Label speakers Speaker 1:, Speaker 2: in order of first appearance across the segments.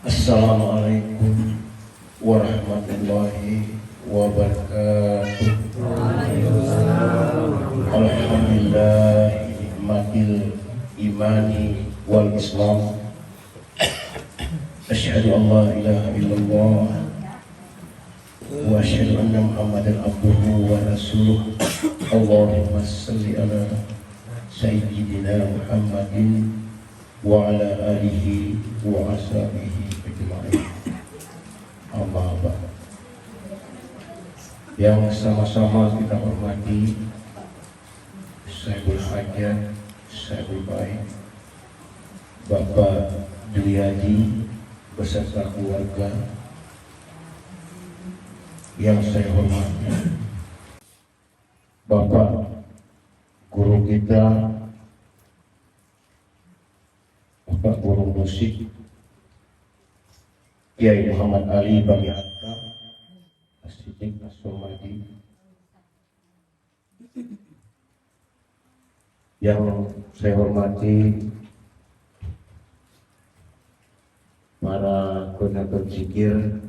Speaker 1: Assalamualaikum warahmatullahi wabarakatuh. Alhamdulillah nikmatil imani wal islam. Asyhadu an la ilaha illallah wa asyhadu anna Muhammadan abduhu wa rasuluh. Allahumma shalli ala sayyidina Muhammadin wa ala alihi wa ashabihi ajma'in. Amma ba'd. Yang sama-sama kita hormati Saibul Hajat, Saibul Baik, Bapak Dwiyadi beserta keluarga. Yang saya hormati Bapak guru kita, Bapak guru musik Kiai Muhammad Ali Bagi Hatta As-Siddiq As-Somadi. Yang saya hormati para koordinator zikir,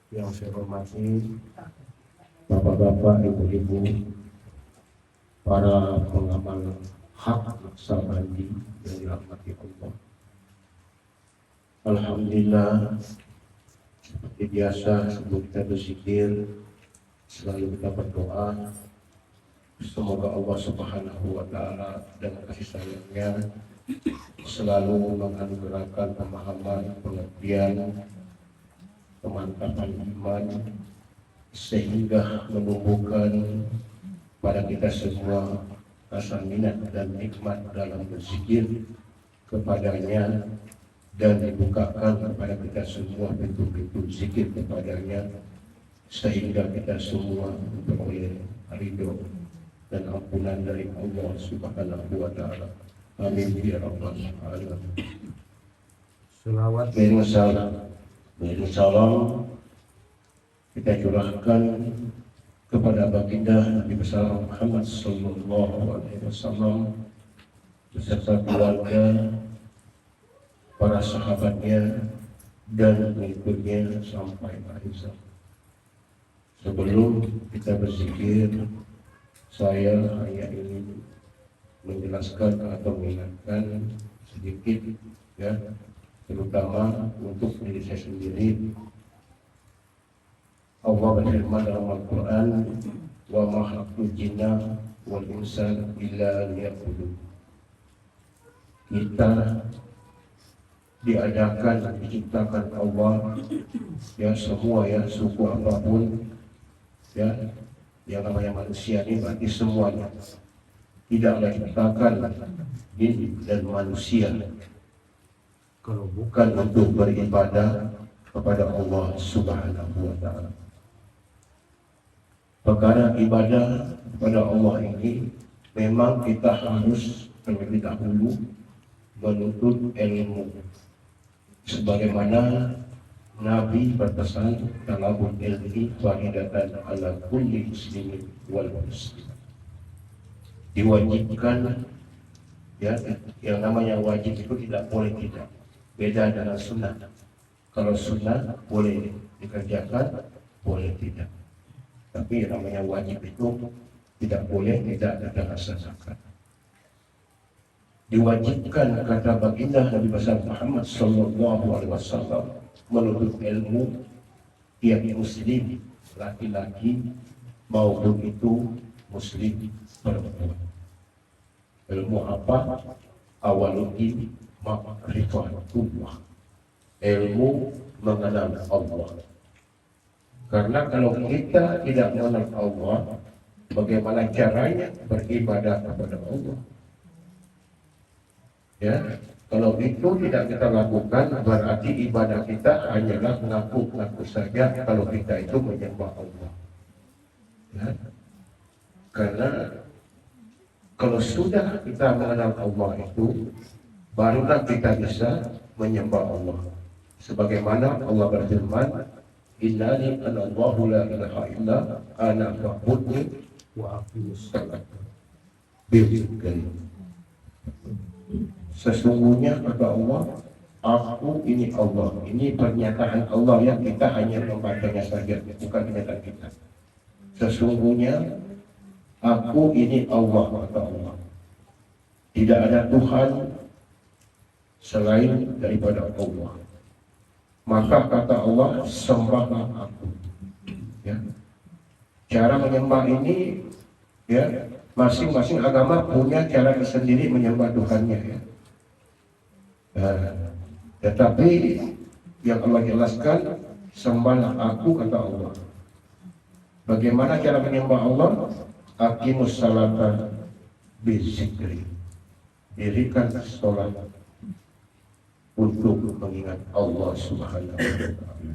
Speaker 1: yang saya hormati bapak-bapak, ibu-ibu, para pengamal hak Naqsabandi yang dirahmati Allah. Alhamdulillah, seperti biasa sebelum kita berzikir selalu kita berdoa semoga Allah Subhanahu wa taala dengan kasih sayangnya selalu menganugerahkan pemahaman, pengertian, kemantapan iman sehingga menumbuhkan pada kita semua rasa minat dan nikmat dalam berzikir kepadanya, dan dibukakan kepada kita semua pintu-pintu zikir kepadanya sehingga kita semua memperoleh ridho dan ampunan dari Allah Subhanahu wa taala. Amin ya rabbal alamin. Selawat salam kita curahkan kepada baginda Nabi besar Muhammad sallallahu alaihi wasallam beserta keluarga, para sahabatnya dan pengikutnya sampai akhir zaman. Sebelum kita berzikir, saya hanya ingin menjelaskan atau mengingatkan sedikit, ya, terutama untuk diri saya sendiri. Allah berfirman dalam Al-Quran, wa ma khalaqtul jinna wal insa illa liya'budun. Kita diadakan, diciptakan Allah, ya, semua, ya, suku apapun, ya, yang namanya manusia ini berarti semuanya. Tidaklah diciptakan jin dan manusia kalau bukan untuk beribadah kepada Allah Subhanahu wa taala. Perkara ibadah kepada Allah ini memang kita harus terlebih dahulu menuntut ilmu. Sebagaimana Nabi berpesan, talabul ilmi fardatan ala kulli muslimin wal muslim. Diwajibkan, ya, yang namanya wajib itu tidak boleh tidak. Beda dengan sunnah. Kalau sunnah boleh dikerjakan, boleh tidak. Tapi yang namanya wajib itu tidak boleh tidak kita laksanakan. Diwajibkan kata baginda Nabi besar Muhammad sallallahu alaihi wasallam menuntut ilmu tiap muslim laki-laki maupun itu muslim perempuan. Ilmu apa? Awaluddin ma'rifatullah. Ilmu mengenal Allah. Karena kalau kita tidak mengenal Allah, bagaimana caranya beribadah kepada Allah? Ya, kalau itu tidak kita lakukan, berarti ibadah kita hanyalah ngaku-ngaku saja kalau kita itu menyembah Allah. Ya. Karena kalau sudah kita mengenal Allah itu, barulah kita bisa menyembah Allah. Sebagaimana Allah berfirman, innani anallahu la ilaha illa ana fa'budni wa aqimus shalah. Sesungguhnya kata Allah, Aku ini Allah. Ini pernyataan Allah yang kita hanya membacanya saja, bukan pernyataan kita. Sesungguhnya aku ini Allah, kata Allah. Tidak ada Tuhan selain daripada Allah. Maka kata Allah, sembahlah aku. Ya. Cara menyembah ini, ya, masing-masing agama punya cara sendiri menyembah Tuhannya. Ya. Tetapi yang Allah jelaskan, sembahlah aku, kata Allah. Bagaimana cara menyembah Allah? Aqimus salata bizikri. Dirikan sholat untuk mengingat Allah Subhanahu wa ta'ala.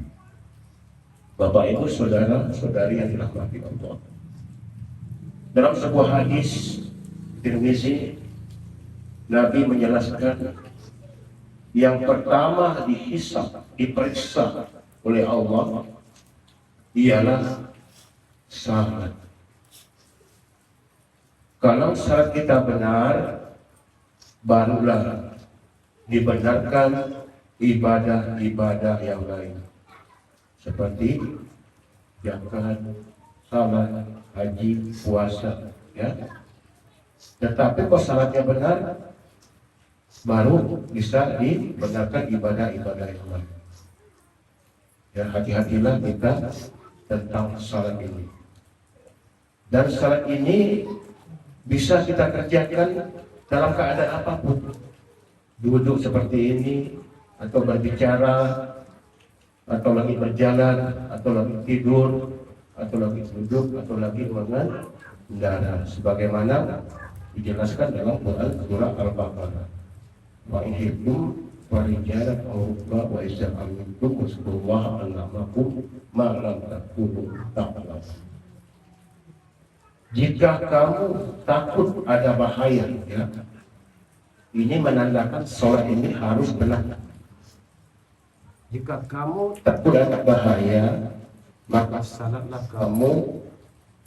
Speaker 1: Bapak Ibu saudara-saudari yang dirahmati Allah. Dalam sebuah hadis Tirmizi, Nabi menjelaskan yang pertama dihisab, diperiksa oleh Allah ialah salat. Kalau salat kita benar, barulah dibenarkan ibadah-ibadah yang lain seperti zakat, salat, haji, puasa, ya. Tetapi kalau salatnya benar, baru bisa dibenarkan ibadah-ibadah yang lain. Ya, hati-hatilah kita tentang salat ini. Dan salat ini bisa kita kerjakan dalam keadaan apapun. Duduk seperti ini, atau berbicara, atau lagi berjalan, atau lagi tidur, atau lagi duduk, atau lagi mengendara. Sebagaimana dijelaskan dalam Quran surah Al-Baqarah. Wa in khiftum farijalan aw rukba wa idza amintum wasqullaha annamakum ma lam takunu ta'lamun. Jika kamu takut ada bahaya, ya, ini menandakan sholat ini harus benar. Jika kamu takut ada bahaya, maka salatlah kamu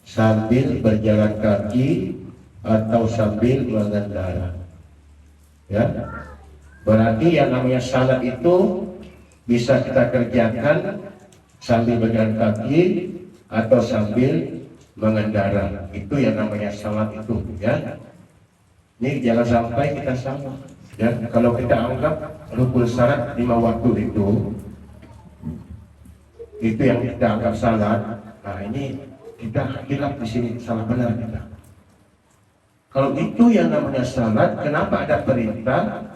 Speaker 1: sambil berjalan kaki atau sambil mengendara. Ya, berarti yang namanya salat itu bisa kita kerjakan sambil berjalan kaki atau sambil mengendara. Itu yang namanya salat itu, ya. Ini jangan sampai kita salah. Ya, kalau kita anggap rukun syarat 5 waktu itu yang kita anggap salat. Nah, ini kita hilaf di sini, salah benar kita. Kalau itu yang namanya salat, kenapa ada perintah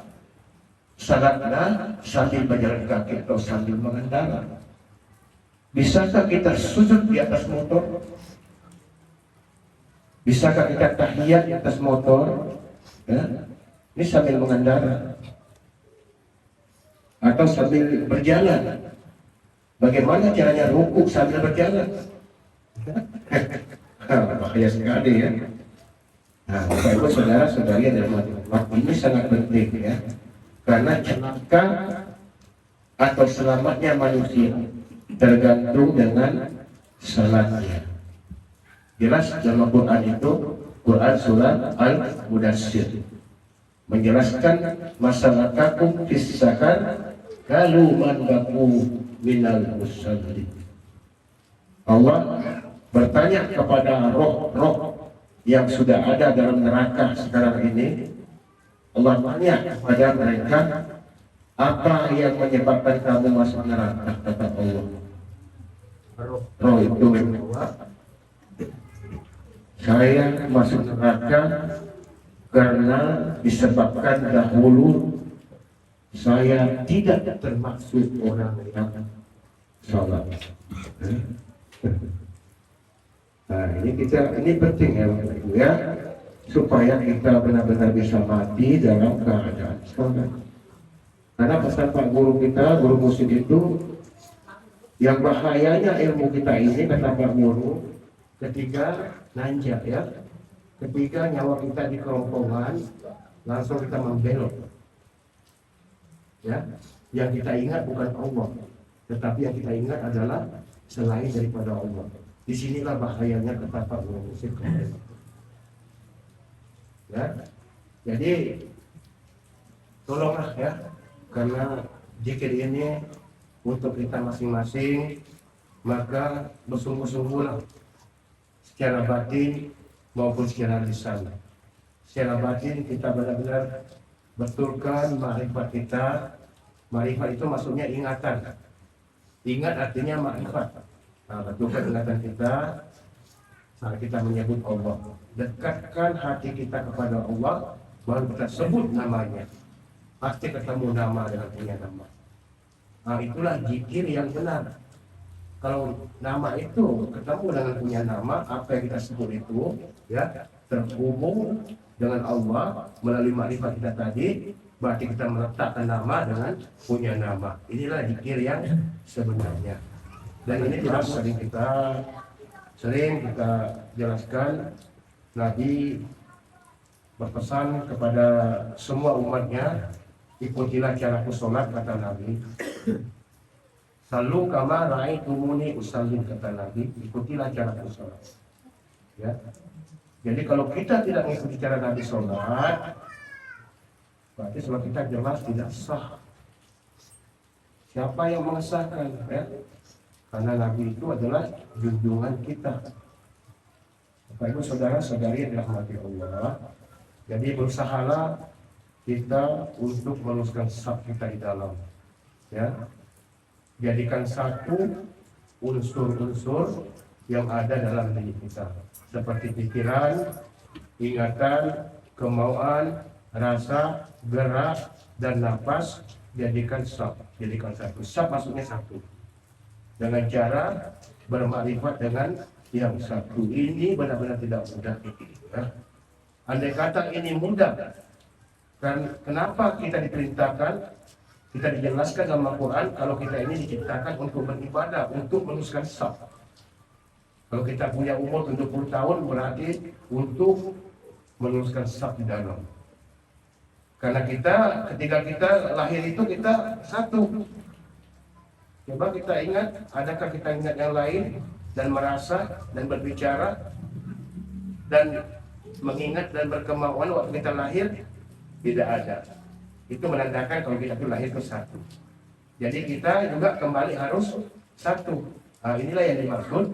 Speaker 1: salatlah sambil berjalan kaki atau sambil mengendara? Bisakah kita sujud di atas motor? Bisakah kita tahiyat di atas motor? Ya? Ini sambil mengendara atau sambil berjalan. Bagaimana caranya rukuk sambil berjalan? Bahaya sekali, ya. Nah, Bapak Ibu saudara-saudari yang dirahmati, ini sangat penting, ya. Karena celaka atau selamatnya manusia tergantung dengan salatnya. Jelas dalam Quran itu, Quran surah Al-Mudassir menjelaskan masalahkakum fis-sahar kalu man baku minal musalli. Allah bertanya kepada roh-roh yang sudah ada dalam neraka sekarang ini. Allah tanya kepada mereka, apa yang menyebabkan kamu masuk neraka? Kata Allah, roh itu menjawab, saya masuk neraka karena disebabkan dahulu saya tidak termasuk orang yang salat. Nah, ini penting, ya Bapak Ibu, ya, supaya kita benar-benar bisa mati dalam keadaan salat. Karena pesan Pak Guru kita, Guru Musik itu, yang bahayanya ilmu kita ini, kata Pak Guru, ketika nanjak, ya, ketika nyawa kita di kerongkongan, langsung kita membelok. Ya, yang kita ingat bukan Allah, tetapi yang kita ingat adalah selain daripada Allah. Disinilah bahayanya, kata Pak Guru Musik. Ya, jadi tolonglah, ya, karena
Speaker 2: zikir ini untuk kita masing-masing, maka bersungguh-sungguhlah secara batin maupun secara lisan. Secara batin kita benar-benar betulkan ma'rifat kita. Ma'rifat itu maksudnya ingatan. Ingat artinya ma'rifat. Nah, betulkan ingatan kita saat kita menyebut Allah. Dekatkan hati kita kepada Allah, baru kita sebut namanya. Pasti ketemu nama dengan punya nama. Nah, itulah zikir yang benar. Kalau nama itu ketemu dengan punya nama, apa yang kita sebut itu ya terhubung dengan Allah melalui makrifat kita tadi, berarti kita meletakkan nama dengan punya nama. Inilah zikir yang sebenarnya. Dan ini tidak sering kita jelaskan. Nabi berpesan kepada semua umatnya, ikutilah caraku sholat, kata Nabi. Salu kama ra'aitumuni usallim, kata Nabi, ikutilah caraku sholat. Ya. Jadi kalau kita tidak mengikuti cara Nabi sholat, berarti sholat kita jelas tidak sah. Siapa yang mengesahkan? Ya? Karena Nabi itu adalah junjungan kita. Bapak Ibu saudara-saudari yang dirahmati Allah. Jadi berusahalah kita untuk meluruskan saf kita di dalam. Ya. Jadikan satu unsur-unsur yang ada dalam diri kita. Seperti pikiran, ingatan, kemauan, rasa, gerak, dan nafas. Jadikan saf. Jadikan satu. Saf maksudnya satu. Dengan cara bermakrifat dengan yang satu. Ini benar-benar tidak mudah. Ya. Andai kata ini mudah, kan kenapa kita diperintahkan, kita dijelaskan dalam Al-Quran kalau kita ini diciptakan untuk beribadah, untuk meluruskan saf. Kalau kita punya umur 70 tahun berarti untuk meluruskan saf di dalam. Karena ketika kita lahir itu kita satu. Coba kita ingat, adakah kita ingat yang lain dan merasa dan berbicara dan mengingat dan berkemauan waktu kita lahir? Tidak ada. Itu menandakan kalau kita itu lahir ke satu. Jadi kita juga kembali harus satu. Nah, inilah yang dimaksud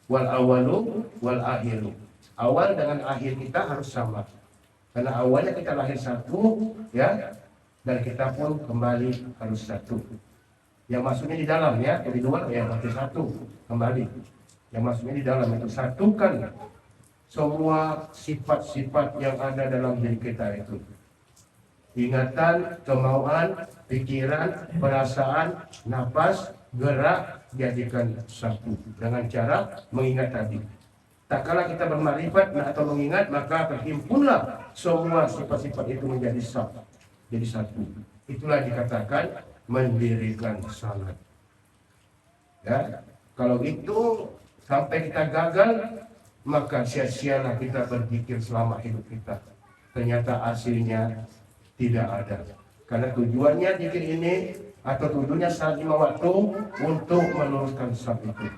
Speaker 2: wal awalu wal akhiru. Awal dengan akhir kita harus sama. Karena awalnya kita lahir satu, ya, dan kita pun kembali harus satu. Yang maksudnya di dalam, ya, di luar ya masih satu kembali. Yang maksudnya di dalam itu satukan semua sifat-sifat yang ada dalam diri kita itu. Ingatan, kemauan, pikiran, perasaan, nafas, gerak, jadikan satu dengan cara mengingat tadi. Tak kala kita bermakrifat atau mengingat, maka terhimpunlah semua sifat-sifat itu menjadi satu. Jadi satu. Itulah dikatakan mendirikan salat. Ya, kalau itu sampai kita gagal, maka sia-sialah kita berzikir selama hidup kita. Ternyata hasilnya tidak ada. Karena tujuannya zikir ini atau tujuannya saat 5 waktu untuk meluruskan saf itu.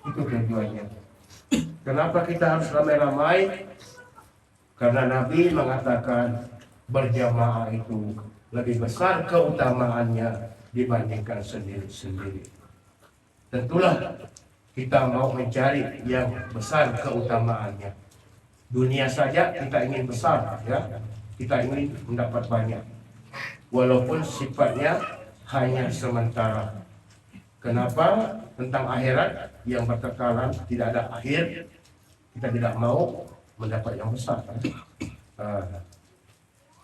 Speaker 2: Itu tujuannya. Kenapa kita harus ramai-ramai? Karena Nabi mengatakan berjamaah itu lebih besar keutamaannya dibandingkan sendiri-sendiri. Tentulah kita mau mencari yang besar keutamaannya. Dunia saja kita ingin besar, ya. Kita ingin mendapat banyak. Walaupun sifatnya hanya sementara. Kenapa? Tentang akhirat yang berkekalan, tidak ada akhir. Kita tidak mau mendapat yang besar.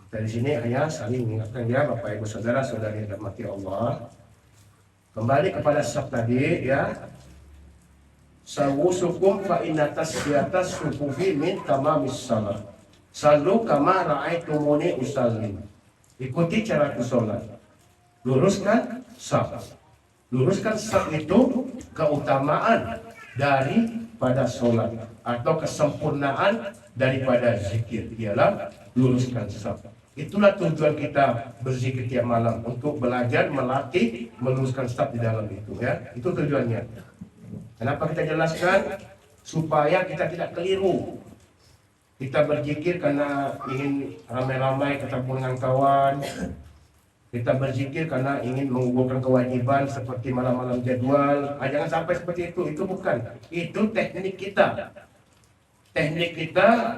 Speaker 2: Dari sini hanya saling mengingatkan, ya Bapak Ibu saudara-saudari yang dirahmati Allah. Kembali kepada saf tadi, ya. Sawusukum fa inna tasbiyatas sufufi min tamamis salat. Sallu kama ra'aitumuni usallim. Ikuti cara sholat. Luruskan saf. Luruskan saf itu keutamaan daripada sholat atau kesempurnaan daripada zikir, ialah luruskan saf. Itulah tujuan kita berzikir tiap malam, untuk belajar, melatih, meluruskan saf di dalam itu, ya. Itu tujuannya. Kenapa kita jelaskan? Supaya kita tidak keliru. Kita berzikir karena ingin ramai-ramai ketemu dengan kawan, Kita berzikir karena ingin mengumpulkan kewajiban seperti malam-malam jadwal. Jangan sampai seperti itu bukan. Itu teknik kita. Teknik kita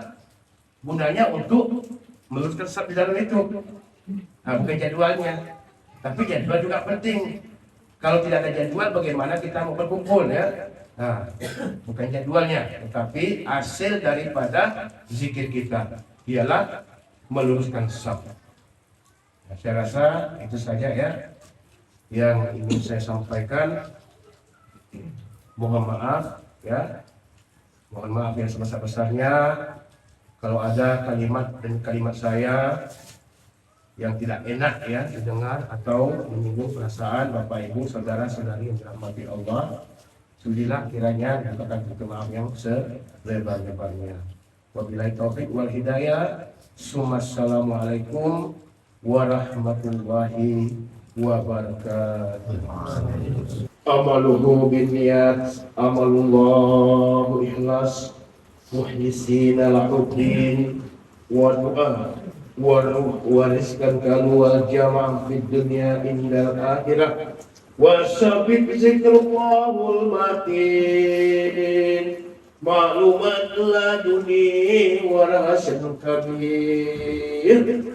Speaker 2: gunanya untuk meluruskan sab di dalam itu. Bukan jadwalnya. Tapi jadwal juga penting. Kalau tidak ada jadwal, bagaimana kita mau berkumpul ya? Bukan jadwalnya, tetapi hasil daripada zikir kita ialah meluruskan sab. Saya rasa itu saja ya yang ingin saya sampaikan. Mohon maaf ya, mohon maaf yang sebesar-besarnya kalau ada kalimat saya yang tidak enak ya didengar atau menyinggung perasaan Bapak Ibu saudara-saudari yang dirahmati Allah. Sudilah kiranya dikatakan pintu maaf yang selebar-lebarnya. Wabillahi taufiq wal hidayah. Assalamualaikum warahmatullahi wabarakatuh. Amaluhu binniyat, amalullahu ikhlas, muhlisina lahuddin, wa du'a, wa ruh, wa rizkan kalu wal jama'ah fid dunya indal akhirah, wa sabit zikrullahu matin, ma'lumat laduni wa rahasyun kabir.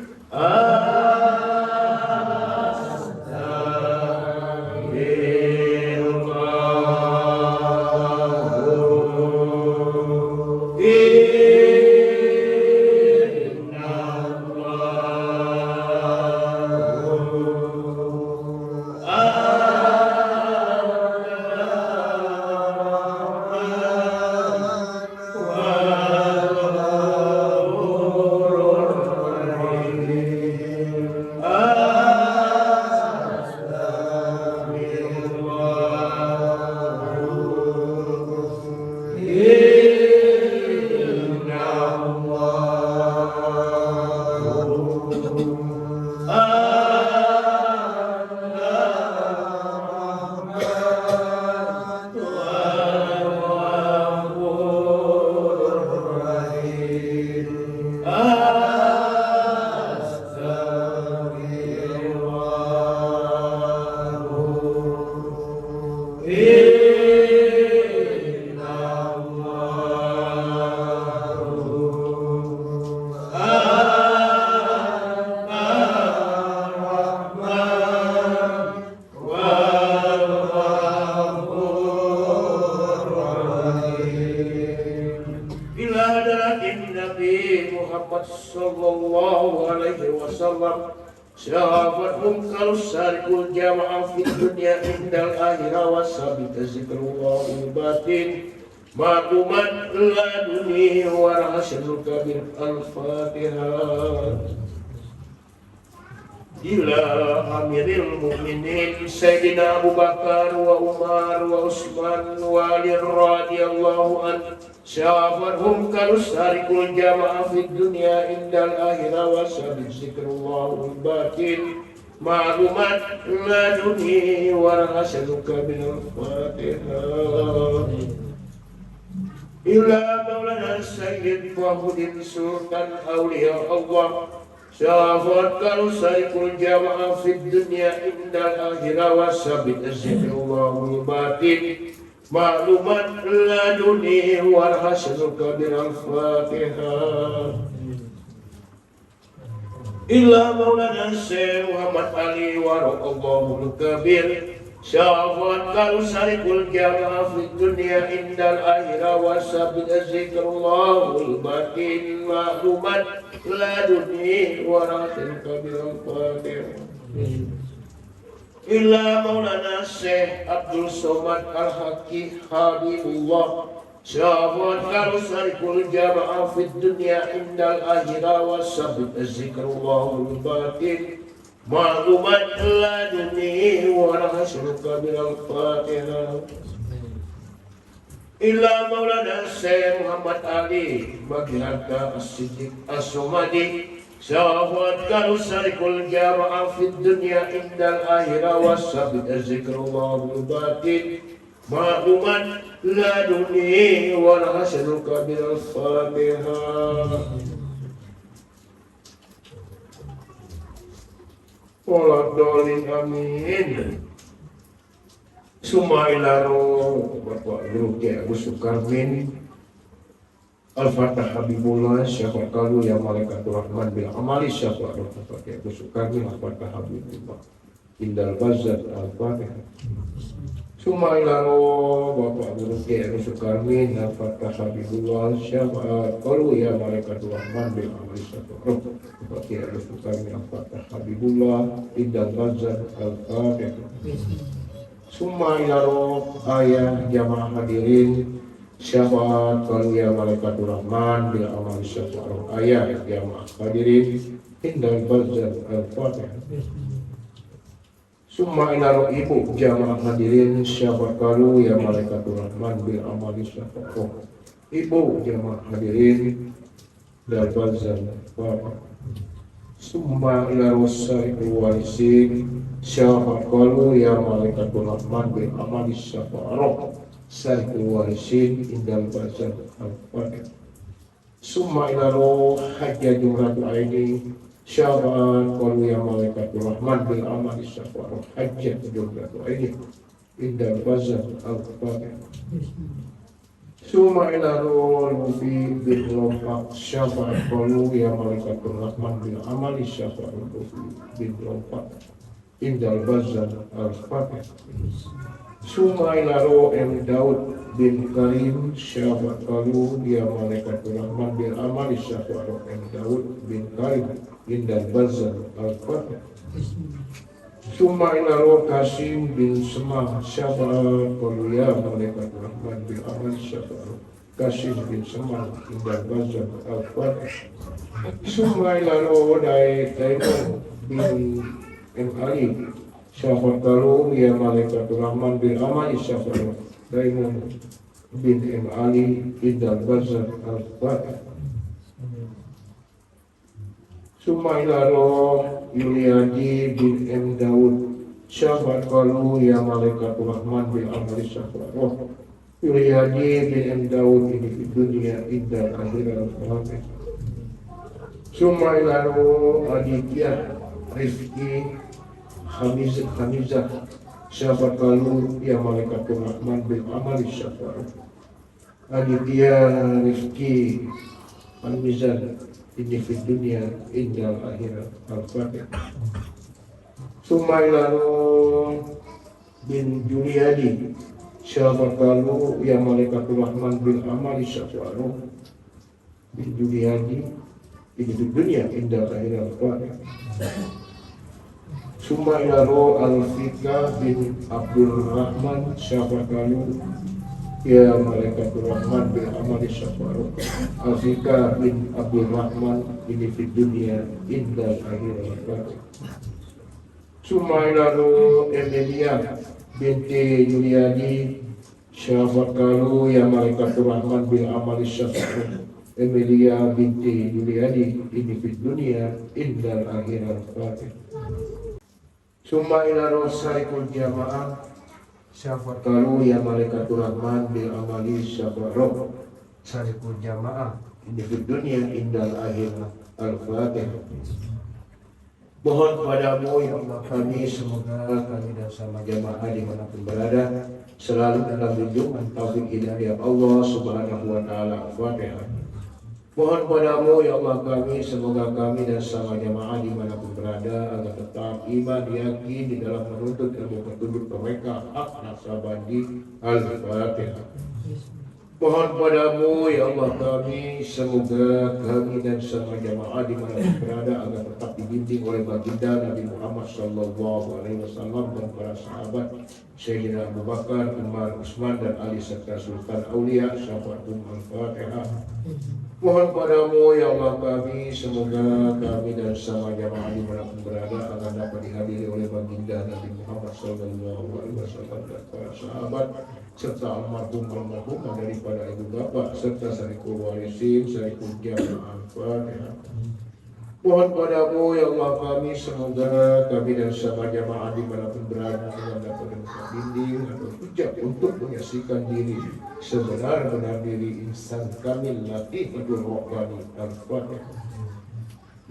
Speaker 2: Sallallahu alaihi wasallam syafatum kalau syarikul jama'ah fid dunya indal akhirah wasabit zikrullah batin ma'lumat laduni wa rahasyul kabir al-fatihah. Ila amiril mu'minin Sayyidina Abu Bakar wa Umar wa Utsman wa Ali radhiyallahu anhu syafarhum kalus harikul jama'ah fid dunya indal akhirah wa sabit zikrullah batin ma'lumat laduni wa rahasyul kabir al-fatihah. Ila maulana Sayyid Fakhruddin Sultan Awliya Allah syafat kalau sarikul jama'ah fid dunya indal akhirah wa sabit zikrullah batin ma'lumat laduni wal hasyul kabir al-fatihah. Illa maulana Syekh Muhammad Ali warahmatullahi kabir syafat kalau sarikul jama'ah fid dunya indal akhirah wa sabit zikrullah batin ma'lumat laduni wa rahasyul kabir al-fatihah. Illa maulana Syekh Abdul Somad Al-Haqi Habibullah syafat kalau sarikul jama'ah fid dunya indal akhirah wa sabit zikrullah batin ma'lumat laduni wa rahasyul kabir al-fatihah. Illa maulana Syekh Muhammad Ali Bagirata As-Siddiq As-Somadi syafat kalau sarikul jama'ah fid dunya indal akhirah wa sabit zikrullah batin ma'lumat laduni wa rahasyul kabir al-fatihah.
Speaker 1: Waladolin amin. Sumailaro Bapak Guru Kiai Agus Sukarmin. Al-Fatah Habibullah Syafa Kalu ya Malaikatur Rahman bil amali Syafa Bapak Kiai Agus Sukarmin. Al-Fatah Habibullah Indal Bazar Al-Fatihah. Sumailaro Bapak Guru Kiai Agus Sukarmin. Al-Fatah Habibullah Syafa Kalu ya Malaikatur Rahman bil amali Syafa Bapak Kiai Agus Sukarmin. Al-Fatah Habibullah Indal Bazar Al-Fatihah. Sumailaro ayah jamaah hadirin syafaat kalau ya Malaikatur Rahman bila amal syafaat ayah jamaah hadirin indal bazar al-fatihah. Sumailaro ibu jamaah hadirin syafaat kalau ya Malaikatur Rahman bila amal syafaat ibu jamaah hadirin dal bazar al-fatihah. Sumailaro sariqul warisin syafaat kalau ya Malaikatur Rahman bil amali syafaat sariqul warisin indal bazar al-fatihah. Summa ilaro hajja jumratul aini syafaat kalau ya Malaikatur Rahman bil amali syafaat hajja jumratul aini indal bazar al-fatihah. Summa ilaro lufi bil lompak syafaat kalau ya Malaikatur Rahman bil amali syafaat lufi bil lompak indal bazar al-fatihah. Sumailaro M. Daud bin Karim syafaat kalau dia Malaikatur Rahman bil amali syafaat M. Daud bin Karim indal bazar al-fatihah. Sumailaro Kasim bin Semah syafaat kalau ya Malaikatur Rahman bil amali syafaat Kasim bin Semah indal bazar al-fatihah. Sumailaro Daimon bin M. Ali syafaat kalau ya Malaikatur Rahman bil amali syafaat Daimon bin M. Ali indal bazar al-fatihah. Sumailaro Yuliadi bin M. Daud syafaat kalau ya Malaikatur Rahman bil amali syafaat Yuliadi bin M. Daud ini di dunia indal akhirat al-fatihah. Sumailaro Aditya Rizki Hamizah syafaat kalau ya Malaikatur Rahman bil amali syafaat Aditya Rizki Hamizah ini di dunia indal akhirat al-fatihah. Sumailaro bin Juliadi syafaat kalau ya Malaikatur Rahman bil amali syafaat bin Juliadi ini di dunia indal akhirat al-fatihah. Sumailaro Al-Fika bin Abdul Rahman syafaat kalau ya Malaikatur Rahman bil amali syafaat Al-Fika bin Abdul Rahman ini di dunia indal akhirat al-fatihah. Sumailaro Emilia binti Yuliadi syafaat kalau ya Malaikatur Rahman bil amali syafaat Emilia binti Yuliadi ini di dunia indal akhirat al-fatihah. Sumailaro Sariqul Jamaah syafaat kalau ya Malaikatur Rahman bil amali syafaat Sariqul Jamaah ini di dunia indal akhirat al-fatihah. Mohon padamu ya Allah kami semoga kami dan sama jamaah dimanapun berada selalu dalam lindungan taufik hidayah Allah subhanahu wa ta'ala. Al-Fatihah. Mohon padamu ya Allah kami semoga kami dan sama jamaah dimanapun berada agar tetap iman yakin di dalam menuntut ilmu petunjuk mereka hak nasabandi. Al-Fatihah. Mohon padamu ya Allah kami semoga kami dan sama jamaah dimanapun berada agar tetap dibimbing oleh baginda Nabi Muhammad SAW dan para sahabat Sayyidina Abu Bakar, Umar, Utsman dan Ali serta Sultan Aulia Syafaatum. Al-Fatihah. Mohon padamu ya Allah kami semoga kami dan sama jamaah dimanapun berada agar dapat dihadiri oleh baginda Nabi Muhammad SAW dan para sahabat serta almarhum daripada ibu bapak serta sariqul warisin sariqul jamaah. Al-Fatihah. Mohon padamu ya Allah kami semoga kami dan sama jamaah dimanapun berada agar dapat bimbing atau hujah untuk menyaksikan diri sebenar-benar diri insan kamil latiful rohani. Al-Fatihah.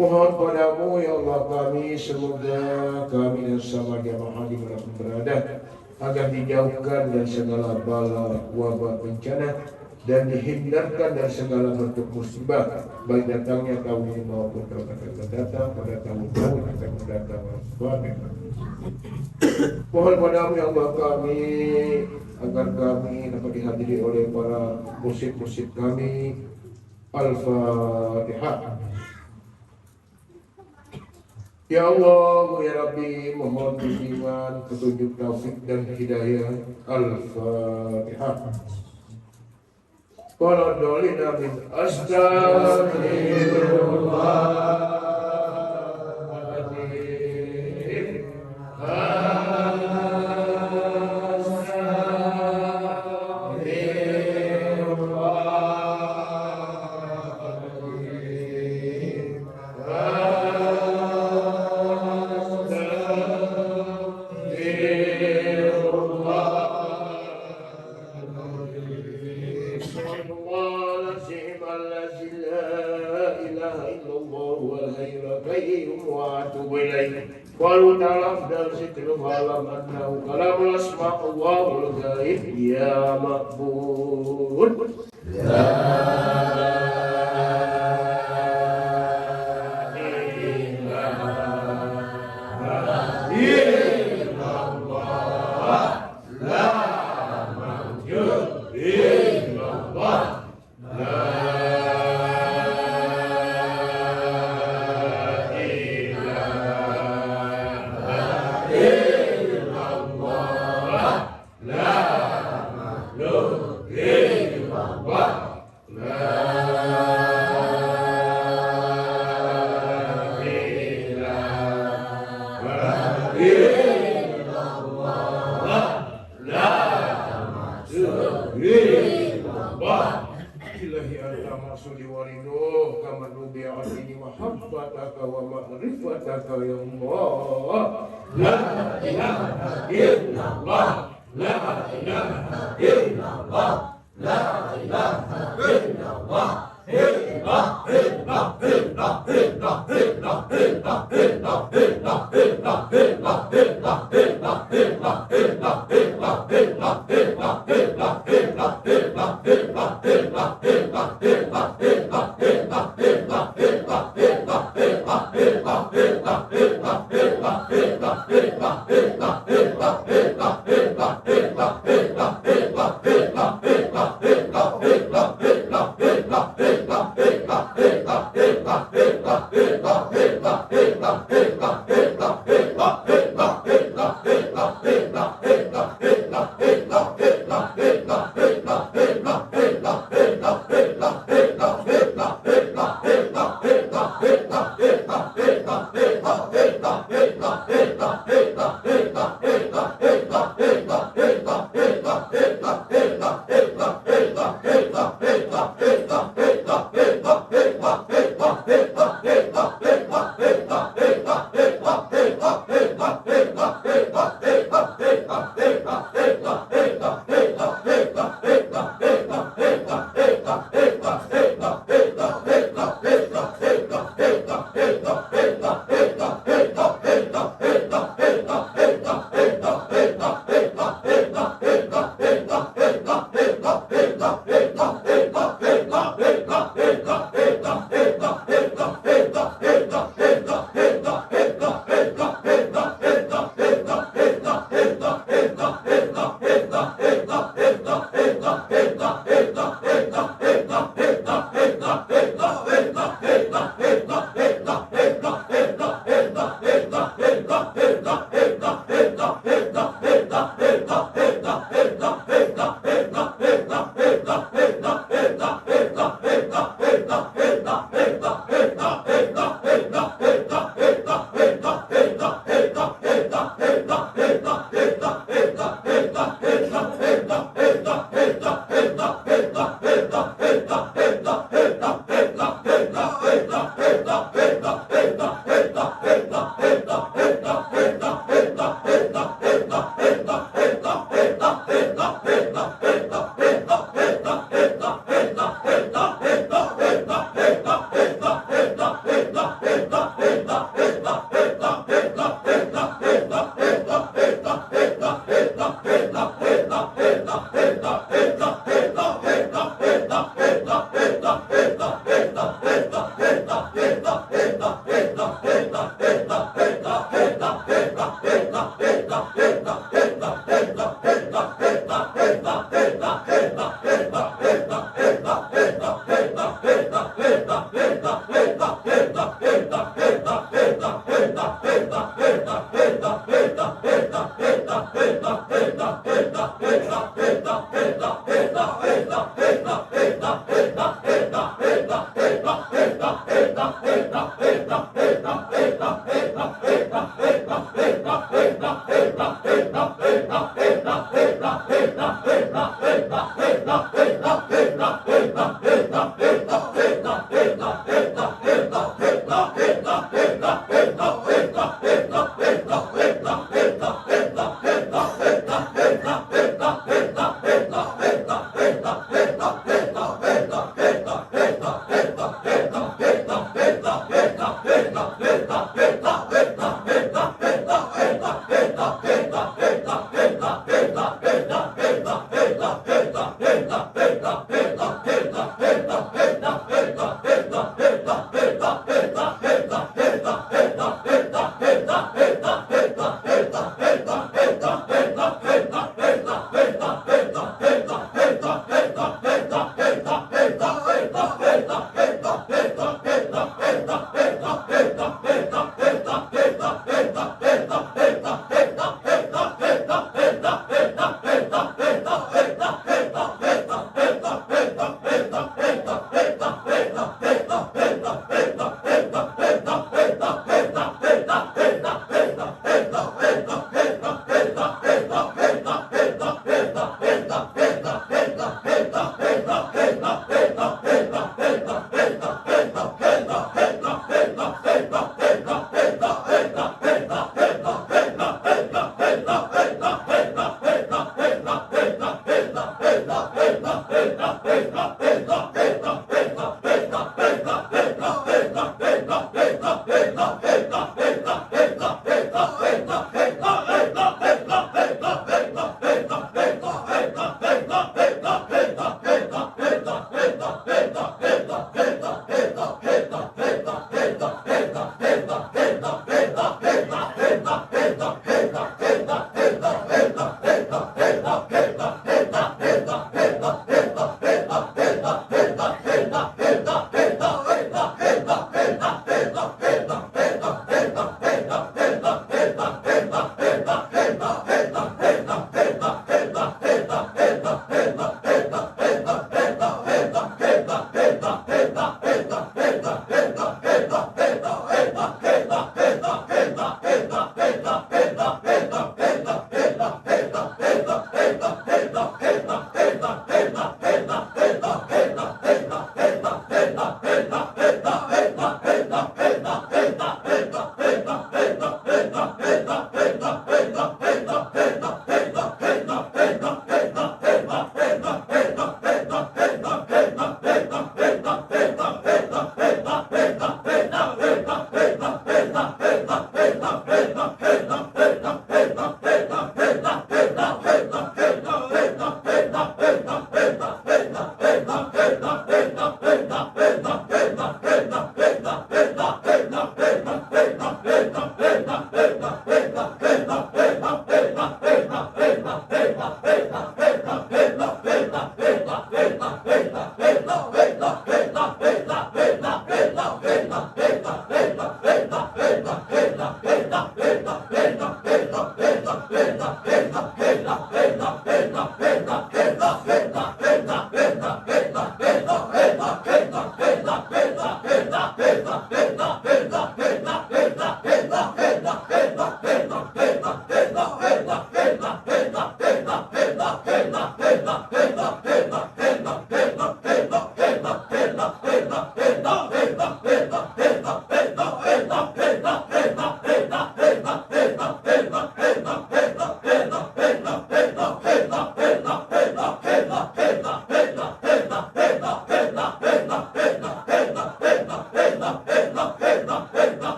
Speaker 1: Mohon padamu ya Allah kami, semoga kami dan sama jamaah dimanapun berada agar dijauhkan dari segala bala, wabah, bencana dan dihindarkan dari segala bentuk musibah, baik datangnya tahun ini maupun tahun akan mendatang, pada tahun-tahun akan mendatang. Mohon padamu ya Allah kami, agar kami dapat dihadiri oleh para musyrik kami. Al-Fatihah. Ya Allah, ya Rabbi, mohon bimbingan, petunjuk, taufik dan hidayah. Al-Fatihah. Qala dolina min astaghfirullahaladzim. Walau dalam dan situ malam annahu kalam asma Allahul ghaib ya maqbul la ilaha illallah la mawjud illallah la Ilahi anta maksudi wariduh kama nubi'atini mahabbataka wa ma'rifataka ya Allah. La ilaha illallah, la ilaha illallah, la ilaha illallah.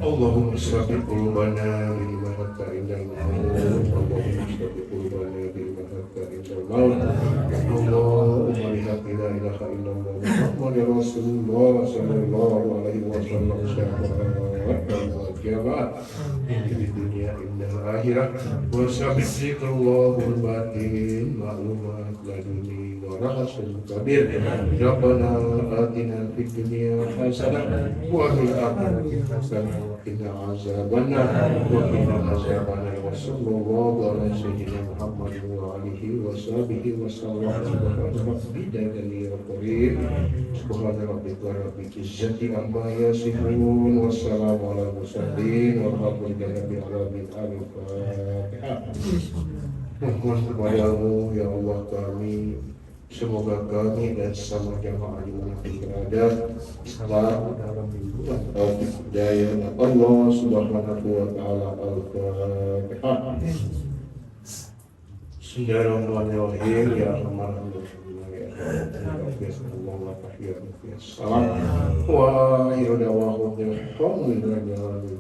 Speaker 1: Allahumma sabit qulubana lima hatta indal maut. Allahumma sabit qulubana lima hatta indal maut. Allahumma lihat la ilaha illallah Muhammadur Rasulullah sallallahu alaihi wasallam di dunia indal akhirah wa sabit zikrallahul batin ma'lumat laduni wa rasul kabir. Rabbana atina fid dunya hasanah wa fil akhirati hasanah wa qina azabannar wa sallallahu ala sayyidina Muhammad wa alihi wa sahbihi wa sallam. Subhana rabbika rabbil izzati amma yasifun wa salamun ala mursalin walhamdulillahi rabbil alamin. Al-Fatihah. Mohon kepadamu ya Allah kami, semoga kami dan sama jamaah dimanapun berada selalu dalam lindungan taufik hidayah Allah Subhanahu wa taala. Al-Fatihah. Bismillahirrahmanirrahim. Ya Rahman Salam wa akhiru da'wahum alhamdulillahi.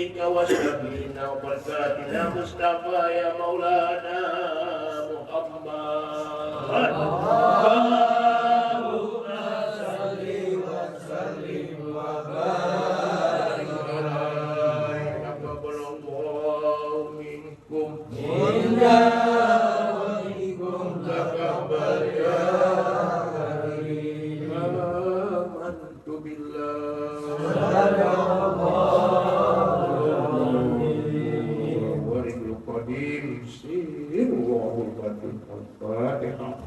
Speaker 1: بك وشفينا وبركاتنا مصطفى يا مولانا محمد اللهم صل وسلم وبارك عليه تقبل الله منكم منا ومنكم تقبل يا كريم آمنت بالله القديم سير وعروبة الفاتحة